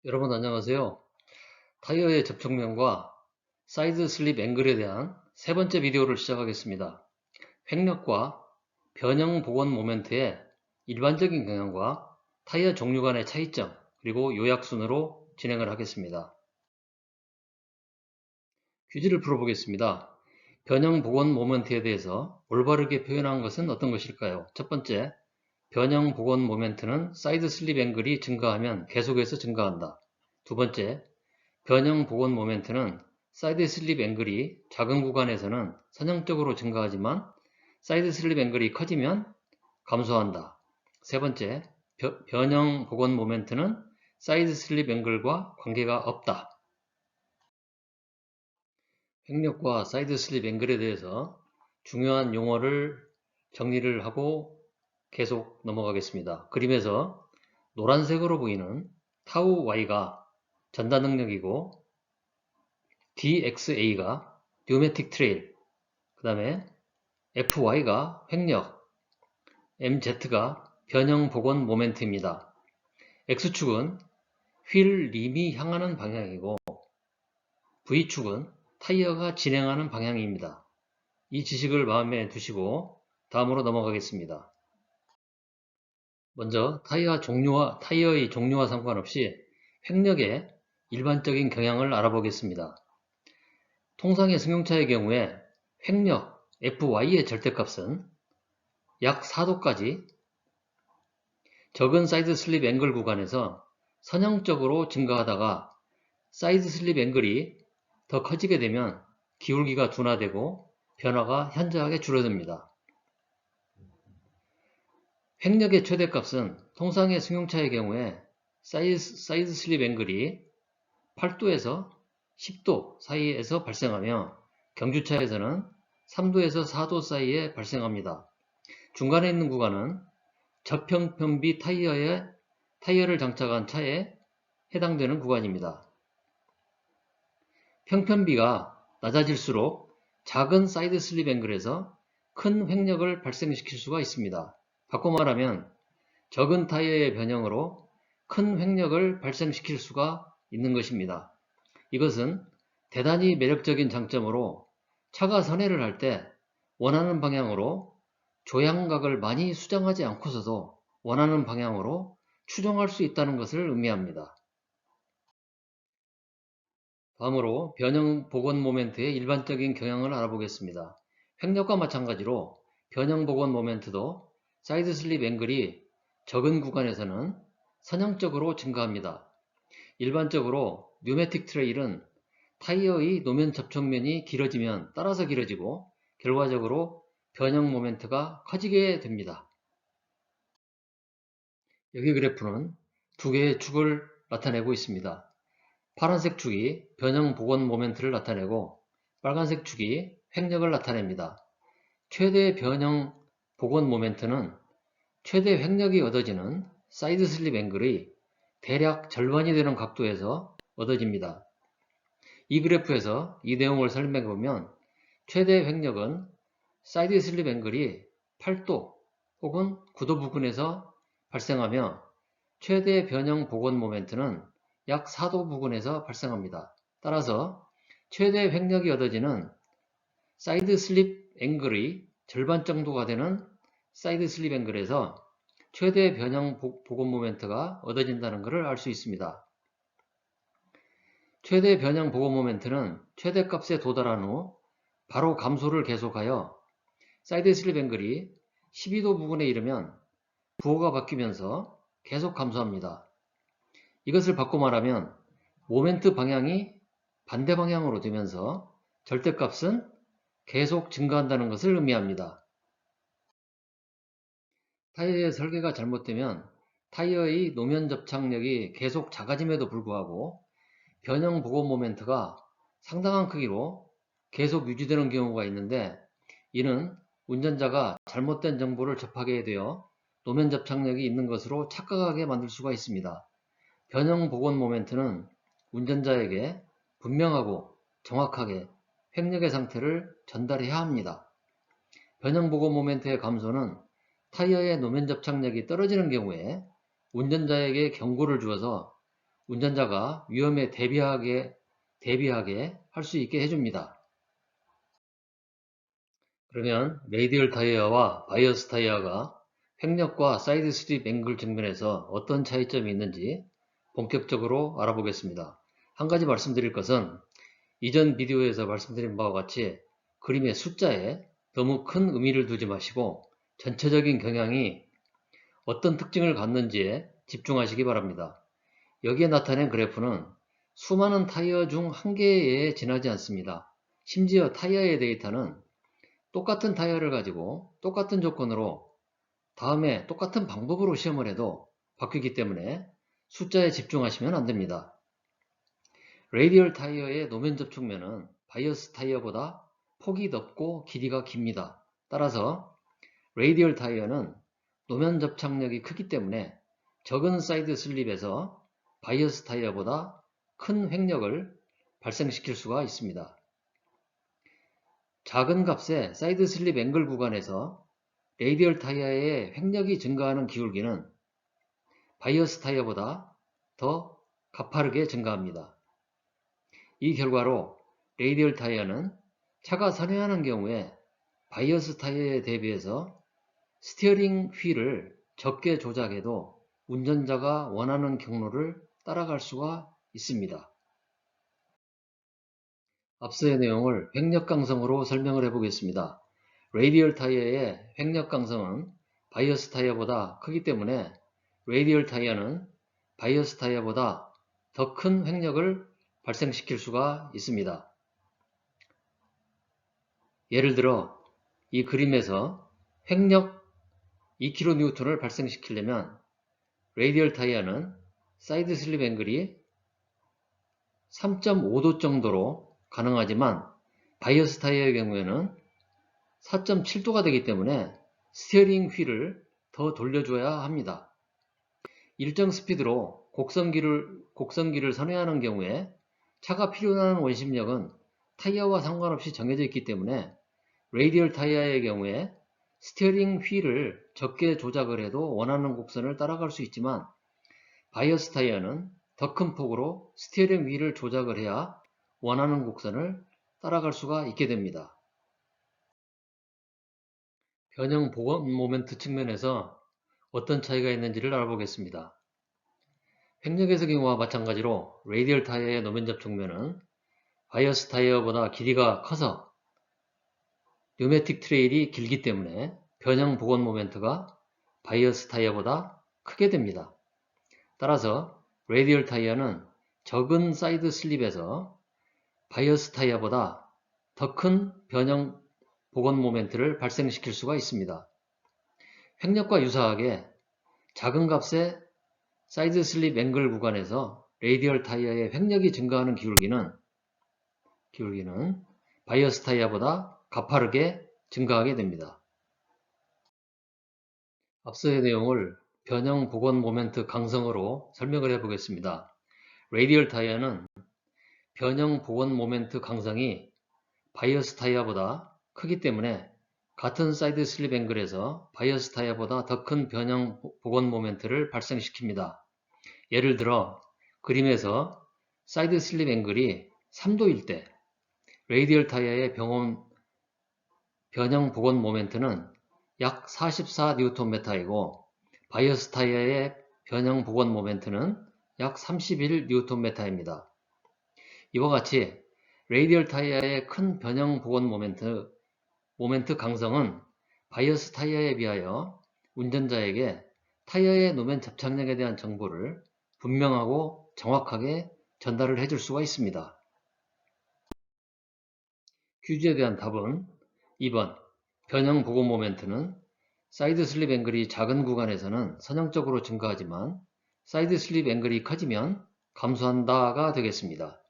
여러분 안녕하세요. 타이어의 접촉면과 사이드 슬립 앵글에 대한 세 번째 비디오를 시작하겠습니다. 횡력과 변형 복원 모멘트의 일반적인 경향과 타이어 종류 간의 차이점, 그리고 요약 순으로 진행을 하겠습니다. 퀴즈를 풀어보겠습니다. 변형 복원 모멘트에 대해서 올바르게 표현한 것은 어떤 것일까요? 첫 번째, 변형 복원 모멘트는 사이드 슬립 앵글이 증가하면 계속해서 증가한다. 두 번째, 변형 복원 모멘트는 사이드 슬립 앵글이 작은 구간에서는 선형적으로 증가하지만 사이드 슬립 앵글이 커지면 감소한다. 세 번째, 변형 복원 모멘트는 사이드 슬립 앵글과 관계가 없다. 횡력과 사이드 슬립 앵글에 대해서 중요한 용어를 정리를 하고 계속 넘어가겠습니다. 그림에서 노란색으로 보이는 타우 y가 전단 능력이고 DXA가 뉴매틱 트레일, 그 다음에 FY가 횡력, MZ가 변형 복원 모멘트입니다. X축은 휠 림이 향하는 방향이고 V축은 타이어가 진행하는 방향입니다. 이 지식을 마음에 두시고 다음으로 넘어가겠습니다. 먼저 타이어의 종류와 상관없이 횡력의 일반적인 경향을 알아보겠습니다. 통상의 승용차의 경우에 횡력 FY의 절대값은 약 4도까지 적은 사이드 슬립 앵글 구간에서 선형적으로 증가하다가 사이드 슬립 앵글이 더 커지게 되면 기울기가 둔화되고 변화가 현저하게 줄어듭니다. 횡력의 최대값은 통상의 승용차의 경우에 사이드 슬립 앵글이 8도에서 10도 사이에서 발생하며 경주차에서는 3도에서 4도 사이에 발생합니다. 중간에 있는 구간은 저평편비 타이어를 장착한 차에 해당되는 구간입니다. 평편비가 낮아질수록 작은 사이드 슬립 앵글에서 큰 횡력을 발생시킬 수가 있습니다. 바꿔 말하면 적은 타이어의 변형으로 큰 횡력을 발생시킬 수가 있는 것입니다. 이것은 대단히 매력적인 장점으로 차가 선회를 할 때 원하는 방향으로 조향각을 많이 수정하지 않고서도 원하는 방향으로 추종할 수 있다는 것을 의미합니다. 다음으로 변형 복원 모멘트의 일반적인 경향을 알아보겠습니다. 횡력과 마찬가지로 변형 복원 모멘트도 사이드 슬립 앵글이 적은 구간에서는 선형적으로 증가합니다. 일반적으로 뉴매틱 트레일은 타이어의 노면 접촉면이 길어지면 따라서 길어지고 결과적으로 변형 모멘트가 커지게 됩니다. 여기 그래프는 두 개의 축을 나타내고 있습니다. 파란색 축이 변형 복원 모멘트를 나타내고 빨간색 축이 횡력을 나타냅니다. 최대 변형 복원 모멘트는 최대 횡력이 얻어지는 사이드 슬립 앵글의 대략 절반이 되는 각도에서 얻어집니다. 이 그래프에서 이 내용을 설명해보면 최대 횡력은 사이드 슬립 앵글이 8도 혹은 9도 부근에서 발생하며 최대 변형 복원 모멘트는 약 4도 부근에서 발생합니다. 따라서 최대 횡력이 얻어지는 사이드 슬립 앵글의 절반 정도가 되는 사이드 슬립 앵글에서 최대 변형 복원 모멘트가 얻어진다는 것을 알 수 있습니다. 최대 변형 복원 모멘트는 최대값에 도달한 후 바로 감소를 계속하여 사이드 슬립 앵글이 12도 부근에 이르면 부호가 바뀌면서 계속 감소합니다. 이것을 바꿔 말하면 모멘트 방향이 반대 방향으로 되면서 절대값은 계속 증가한다는 것을 의미합니다. 타이어의 설계가 잘못되면 타이어의 노면 접착력이 계속 작아짐에도 불구하고 변형 복원 모멘트가 상당한 크기로 계속 유지되는 경우가 있는데 이는 운전자가 잘못된 정보를 접하게 되어 노면 접착력이 있는 것으로 착각하게 만들 수가 있습니다. 변형 복원 모멘트는 운전자에게 분명하고 정확하게 횡력의 상태를 전달해야 합니다. 변형 복원 모멘트의 감소는 타이어의 노면 접착력이 떨어지는 경우에 운전자에게 경고를 주어서 운전자가 위험에 대비하게 할 수 있게 해줍니다. 그러면 레이디얼 타이어와 바이어스 타이어가 횡력과 사이드 슬립 앵글 측면에서 어떤 차이점이 있는지 본격적으로 알아보겠습니다. 한 가지 말씀드릴 것은 이전 비디오에서 말씀드린 바와 같이 그림의 숫자에 너무 큰 의미를 두지 마시고 전체적인 경향이 어떤 특징을 갖는지에 집중하시기 바랍니다. 여기에 나타낸 그래프는 수많은 타이어 중 한 개에 지나지 않습니다. 심지어 타이어의 데이터는 똑같은 타이어를 가지고 똑같은 조건으로 다음에 똑같은 방법으로 시험을 해도 바뀌기 때문에 숫자에 집중하시면 안됩니다. 레이디얼 타이어의 노면 접촉면은 바이어스 타이어보다 폭이 넓고 길이가 깁니다. 따라서 레이디얼 타이어는 노면 접착력이 크기 때문에 적은 사이드 슬립에서 바이어스 타이어보다 큰 횡력을 발생시킬 수가 있습니다. 작은 값의 사이드 슬립 앵글 구간에서 레이디얼 타이어의 횡력이 증가하는 기울기는 바이어스 타이어보다 더 가파르게 증가합니다. 이 결과로 레이디얼 타이어는 차가 선회하는 경우에 바이어스 타이어에 대비해서 스티어링 휠을 적게 조작해도 운전자가 원하는 경로를 따라갈 수가 있습니다. 앞서의 내용을 횡력 강성으로 설명을 해보겠습니다. 레이디얼 타이어의 횡력 강성은 바이어스 타이어보다 크기 때문에 레이디얼 타이어는 바이어스 타이어보다 더 큰 횡력을 발생시킬 수가 있습니다. 예를 들어 이 그림에서 횡력 2kN을 발생시키려면 레이디얼 타이어는 사이드 슬립 앵글이 3.5도 정도로 가능하지만 바이어스 타이어의 경우에는 4.7도가 되기 때문에 스티어링 휠을 더 돌려줘야 합니다. 일정 스피드로 곡선기를 선회하는 경우에 차가 필요로 하는 원심력은 타이어와 상관없이 정해져 있기 때문에 레이디얼 타이어의 경우에 스티어링 휠을 적게 조작을 해도 원하는 곡선을 따라갈 수 있지만 바이어스 타이어는 더 큰 폭으로 스티어링 휠을 조작을 해야 원하는 곡선을 따라갈 수가 있게 됩니다. 변형 복원 모멘트 측면에서 어떤 차이가 있는지를 알아보겠습니다. 횡력에서 경우와 마찬가지로 레이디얼 타이어의 노면 접촉면은 바이어스 타이어보다 길이가 커서 뉴매틱 트레일이 길기 때문에 변형 복원 모멘트가 바이어스 타이어보다 크게 됩니다. 따라서 레이디얼 타이어는 적은 사이드 슬립에서 바이어스 타이어보다 더 큰 변형 복원 모멘트를 발생시킬 수가 있습니다. 횡력과 유사하게 작은 값의 사이드 슬립 앵글 구간에서 레이디얼 타이어의 횡력이 증가하는 기울기는 바이어스 타이어보다 가파르게 증가하게 됩니다. 앞서의 내용을 변형 복원 모멘트 강성으로 설명을 해보겠습니다. 레이디얼 타이어는 변형 복원 모멘트 강성이 바이어스 타이어보다 크기 때문에 같은 사이드 슬립 앵글에서 바이어스 타이어보다 더 큰 변형 복원 모멘트를 발생시킵니다. 예를 들어 그림에서 사이드 슬립 앵글이 3도일 때 레이디얼 타이어의 변형 복원 모멘트는 약 44Nm이고 바이어스 타이어의 변형 복원 모멘트는 약 31Nm입니다. 이와 같이 레이디얼 타이어의 큰 변형 복원 모멘트 강성은 바이어스 타이어에 비하여 운전자에게 타이어의 노면 접착력에 대한 정보를 분명하고 정확하게 전달을 해줄 수가 있습니다. 퀴즈에 대한 답은 2번 변형 복원 모멘트는 사이드 슬립 앵글이 작은 구간에서는 선형적으로 증가하지만 사이드 슬립 앵글이 커지면 감소한다가 되겠습니다.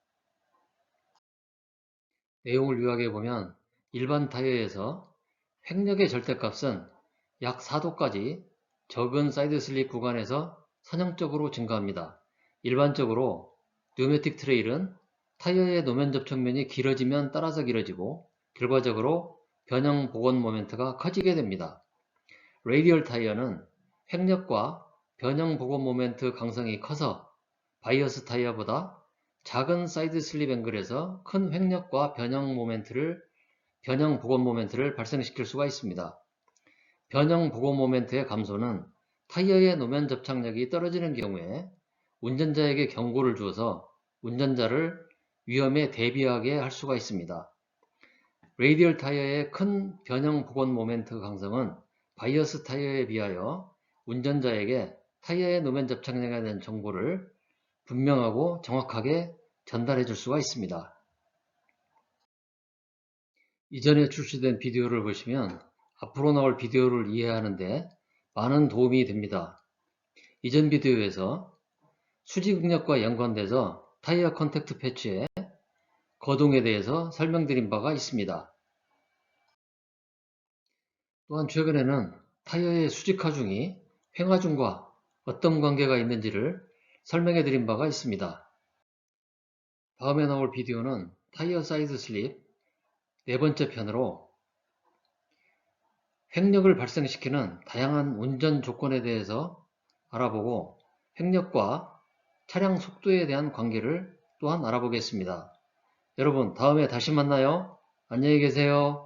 내용을 요약해 보면 일반 타이어에서 횡력의 절대값은 약 4도까지 적은 사이드 슬립 구간에서 선형적으로 증가합니다. 일반적으로 뉴매틱 트레일은 타이어의 노면 접촉면이 길어지면 따라서 길어지고 결과적으로 변형 복원 모멘트가 커지게 됩니다. 레이디얼 타이어는 횡력과 변형 복원 모멘트 강성이 커서 바이어스 타이어보다 작은 사이드 슬립 앵글에서 큰 횡력과 변형 복원 모멘트를 발생시킬 수가 있습니다. 변형 복원 모멘트의 감소는 타이어의 노면 접착력이 떨어지는 경우에 운전자에게 경고를 주어서 운전자를 위험에 대비하게 할 수가 있습니다. 레이디얼 타이어의 큰 변형 복원 모멘트 강성은 바이어스 타이어에 비하여 운전자에게 타이어의 노면 접착력에 대한 정보를 분명하고 정확하게 전달해 줄 수가 있습니다. 이전에 출시된 비디오를 보시면 앞으로 나올 비디오를 이해하는 데 많은 도움이 됩니다. 이전 비디오에서 수지 극력과 연관돼서 타이어 컨택트 패치의 거동에 대해서 설명드린 바가 있습니다. 또한 최근에는 타이어의 수직하중이 횡하중과 어떤 관계가 있는지를 설명해 드린 바가 있습니다. 다음에 나올 비디오는 타이어 사이드 슬립 네 번째 편으로 횡력을 발생시키는 다양한 운전 조건에 대해서 알아보고 횡력과 차량 속도에 대한 관계를 또한 알아보겠습니다. 여러분, 다음에 다시 만나요. 안녕히 계세요.